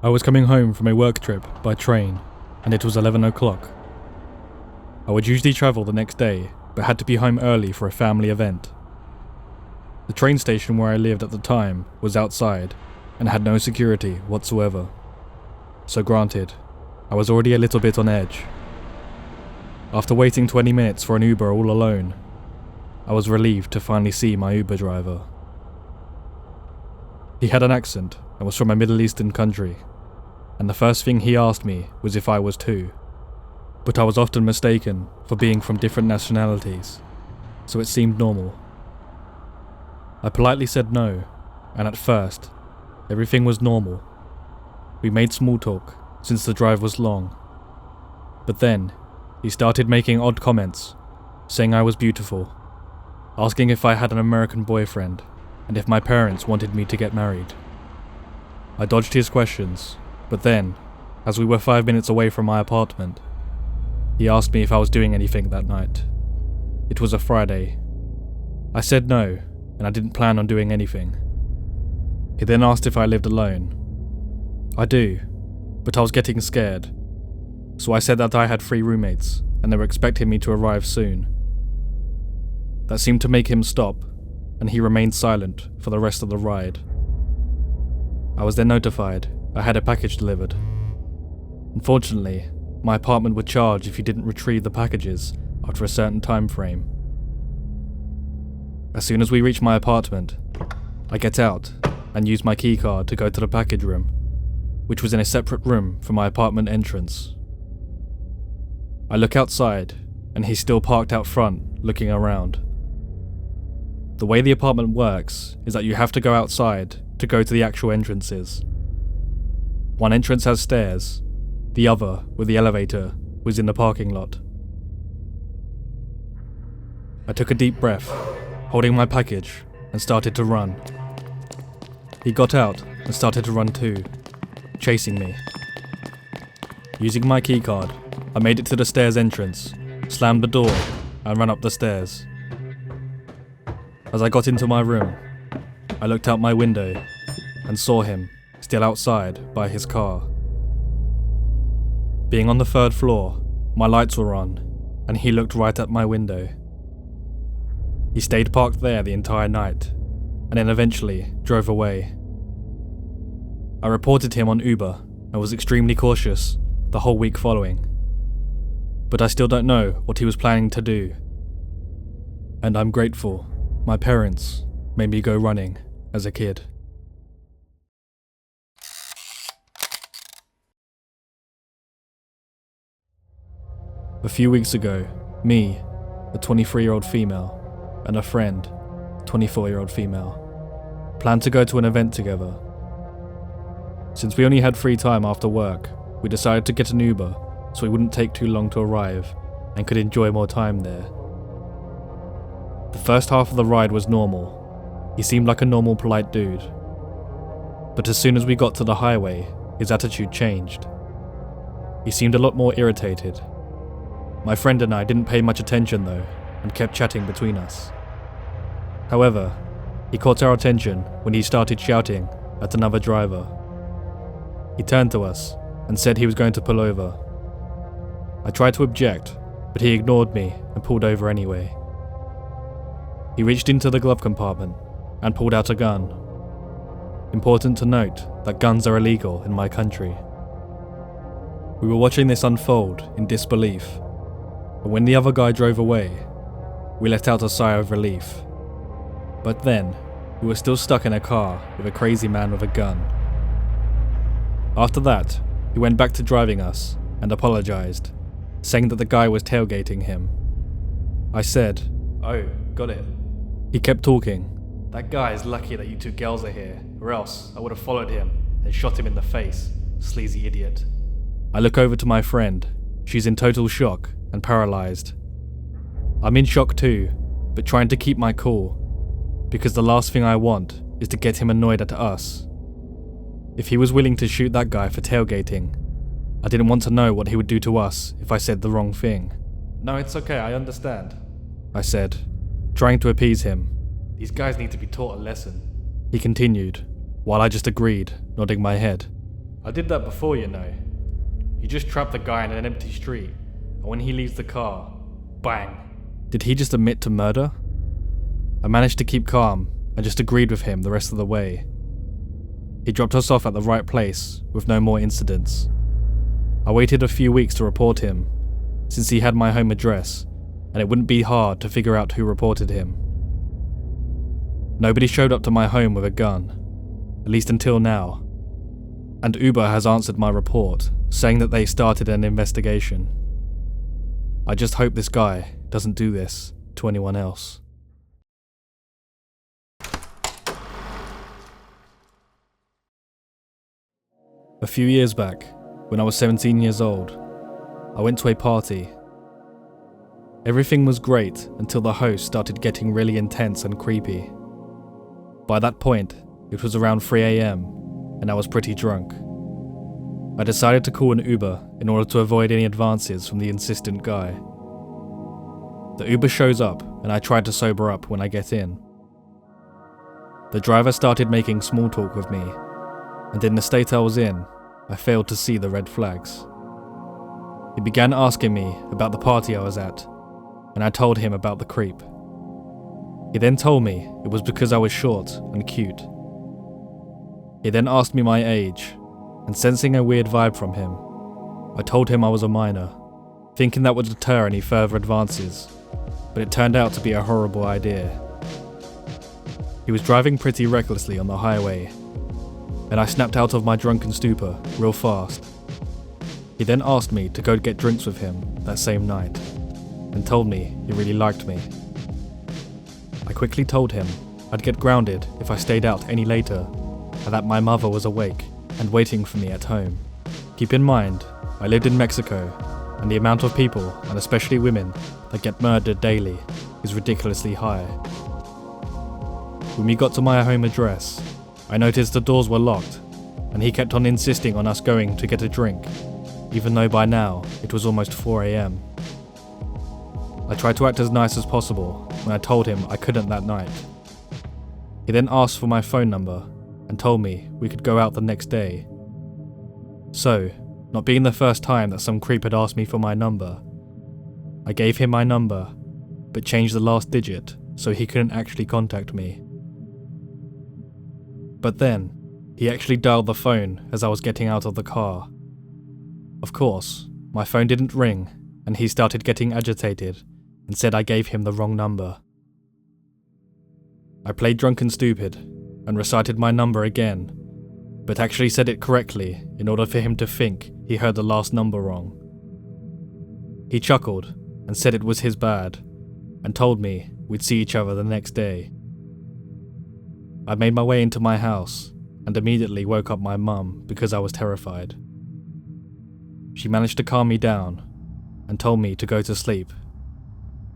I was coming home from a work trip by train, and it was 11 o'clock. I would usually travel the next day, but had to be home early for a family event. The train station where I lived at the time was outside, and had no security whatsoever. So granted, I was already a little bit on edge. After waiting 20 minutes for an Uber all alone, I was relieved to finally see my Uber driver. He had an accent and was from a Middle Eastern country, and the first thing he asked me was if I was too, but I was often mistaken for being from different nationalities, so it seemed normal. I politely said no, and at first, everything was normal. We made small talk, since the drive was long. But then, he started making odd comments, saying I was beautiful, asking if I had an American boyfriend, and if my parents wanted me to get married. I dodged his questions, but then, as we were 5 minutes away from my apartment, he asked me if I was doing anything that night. It was a Friday. I said no, and I didn't plan on doing anything. He then asked if I lived alone. I do, but I was getting scared, so I said that I had 3 roommates, and they were expecting me to arrive soon. That seemed to make him stop, and he remained silent for the rest of the ride. I was then notified I had a package delivered. Unfortunately, my apartment would charge if you didn't retrieve the packages after a certain time frame. As soon as we reach my apartment, I get out and use my keycard to go to the package room, which was in a separate room from my apartment entrance. I look outside, and he's still parked out front, looking around. The way the apartment works is that you have to go outside to go to the actual entrances. One entrance has stairs, the other, with the elevator, was in the parking lot. I took a deep breath, holding my package, and started to run. He got out and started to run too, chasing me. Using my keycard, I made it to the stairs entrance, slammed the door, and ran up the stairs. As I got into my room, I looked out my window and saw him still outside by his car. Being on the 3rd floor, my lights were on, and he looked right at my window. He stayed parked there the entire night, and then eventually drove away. I reported him on Uber and was extremely cautious the whole week following. But I still don't know what he was planning to do. And I'm grateful my parents made me go running as a kid. A few weeks ago, me, a 23-year-old female, and a friend, 24-year-old female, planned to go to an event together. Since we only had free time after work, we decided to get an Uber so it wouldn't take too long to arrive and could enjoy more time there. The first half of the ride was normal. He seemed like a normal, polite dude. But as soon as we got to the highway, his attitude changed. He seemed a lot more irritated. My friend and I didn't pay much attention though, and kept chatting between us. However, he caught our attention when he started shouting at another driver. He turned to us and said he was going to pull over. I tried to object, but he ignored me and pulled over anyway. He reached into the glove compartment and pulled out a gun. Important to note that guns are illegal in my country. We were watching this unfold in disbelief, but when the other guy drove away, we let out a sigh of relief. But then, we were still stuck in a car with a crazy man with a gun. After that, he went back to driving us and apologized, saying that the guy was tailgating him. I said, "Oh, got it." He kept talking. "That guy is lucky that you 2 girls are here, or else I would have followed him and shot him in the face, sleazy idiot." I look over to my friend. She's in total shock and paralyzed. I'm in shock too, but trying to keep my cool, because the last thing I want is to get him annoyed at us. If he was willing to shoot that guy for tailgating, I didn't want to know what he would do to us if I said the wrong thing. "No, it's okay, I understand," I said, trying to appease him. "These guys need to be taught a lesson." He continued, while I just agreed, nodding my head. I did that before, you know. You just trap the guy in an empty street, and when he leaves the car, bang. Did he just admit to murder? I managed to keep calm and just agreed with him the rest of the way. He dropped us off at the right place with no more incidents. I waited a few weeks to report him, since he had my home address, and it wouldn't be hard to figure out who reported him. Nobody showed up to my home with a gun, at least until now, and Uber has answered my report, saying that they started an investigation. I just hope this guy doesn't do this to anyone else. A few years back, when I was 17 years old, I went to a party. Everything was great until the host started getting really intense and creepy. By that point, it was around 3 AM, and I was pretty drunk. I decided to call an Uber in order to avoid any advances from the insistent guy. The Uber shows up, and I try to sober up when I get in. The driver started making small talk with me, and in the state I was in, I failed to see the red flags. He began asking me about the party I was at, and I told him about the creep. He then told me it was because I was short and cute. He then asked me my age, and sensing a weird vibe from him, I told him I was a minor, thinking that would deter any further advances, but it turned out to be a horrible idea. He was driving pretty recklessly on the highway, and I snapped out of my drunken stupor real fast. He then asked me to go get drinks with him that same night, and told me he really liked me. I quickly told him I'd get grounded if I stayed out any later, and that my mother was awake and waiting for me at home. Keep in mind, I lived in Mexico, and the amount of people, and especially women, that get murdered daily is ridiculously high. When we got to my home address, I noticed the doors were locked, and he kept on insisting on us going to get a drink, even though by now it was almost 4 AM. I tried to act as nice as possible when I told him I couldn't that night. He then asked for my phone number and told me we could go out the next day. So, not being the first time that some creep had asked me for my number, I gave him my number, but changed the last digit so he couldn't actually contact me. But then, he actually dialed the phone as I was getting out of the car. Of course, my phone didn't ring, and he started getting agitated and said I gave him the wrong number. I played drunk and stupid and recited my number again, but actually said it correctly in order for him to think he heard the last number wrong. He chuckled and said it was his bad, and told me we'd see each other the next day. I made my way into my house and immediately woke up my mum because I was terrified. She managed to calm me down and told me to go to sleep.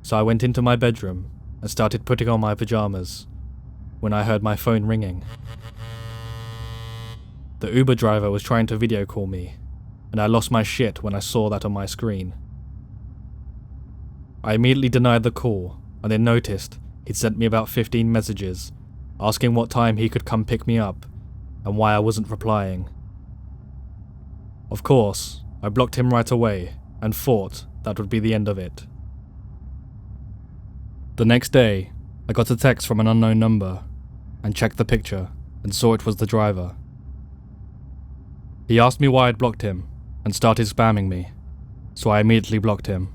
So I went into my bedroom and started putting on my pajamas when I heard my phone ringing. The Uber driver was trying to video call me, and I lost my shit when I saw that on my screen. I immediately denied the call and then noticed he'd sent me about 15 messages asking what time he could come pick me up and why I wasn't replying. Of course, I blocked him right away and thought that would be the end of it. The next day, I got a text from an unknown number and checked the picture and saw it was the driver. He asked me why I'd blocked him and started spamming me, so I immediately blocked him.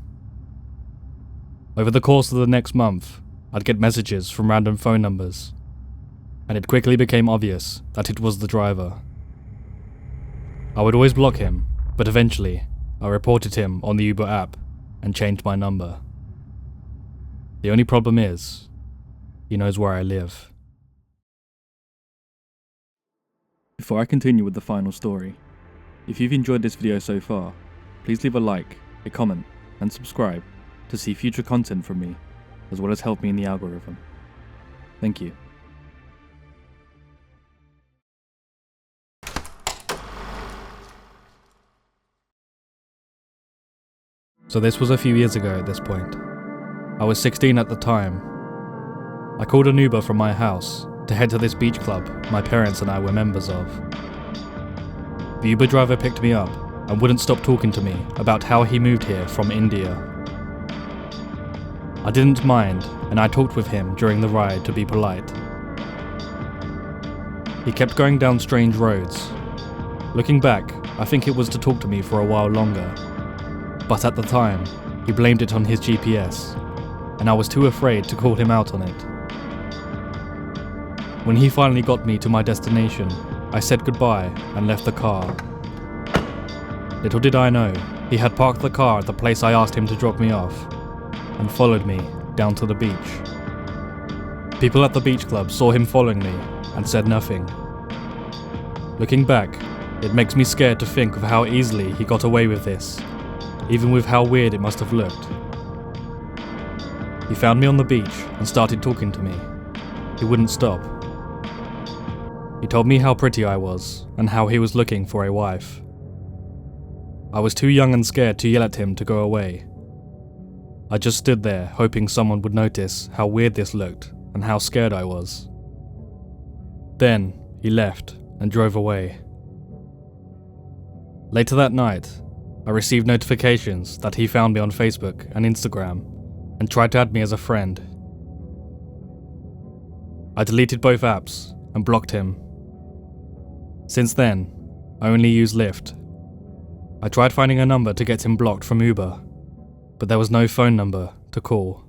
Over the course of the next month, I'd get messages from random phone numbers, and it quickly became obvious that it was the driver. I would always block him, but eventually, I reported him on the Uber app and changed my number. The only problem is, he knows where I live. Before I continue with the final story, if you've enjoyed this video so far, please leave a like, a comment, and subscribe to see future content from me, as well as help me in the algorithm. Thank you. So this was a few years ago at this point. I was 16 at the time. I called an Uber from my house to head to this beach club my parents and I were members of. The Uber driver picked me up and wouldn't stop talking to me about how he moved here from India. I didn't mind, and I talked with him during the ride to be polite. He kept going down strange roads. Looking back, I think it was to talk to me for a while longer. But at the time, he blamed it on his GPS, and I was too afraid to call him out on it. When he finally got me to my destination, I said goodbye and left the car. Little did I know, he had parked the car at the place I asked him to drop me off, and followed me down to the beach. People at the beach club saw him following me and said nothing. Looking back, it makes me scared to think of how easily he got away with this, even with how weird it must have looked. He found me on the beach and started talking to me. He wouldn't stop. He told me how pretty I was and how he was looking for a wife. I was too young and scared to yell at him to go away. I just stood there hoping someone would notice how weird this looked and how scared I was. Then he left and drove away. Later that night, I received notifications that he found me on Facebook and Instagram and tried to add me as a friend. I deleted both apps and blocked him. Since then, I only use Lyft. I tried finding a number to get him blocked from Uber, but there was no phone number to call.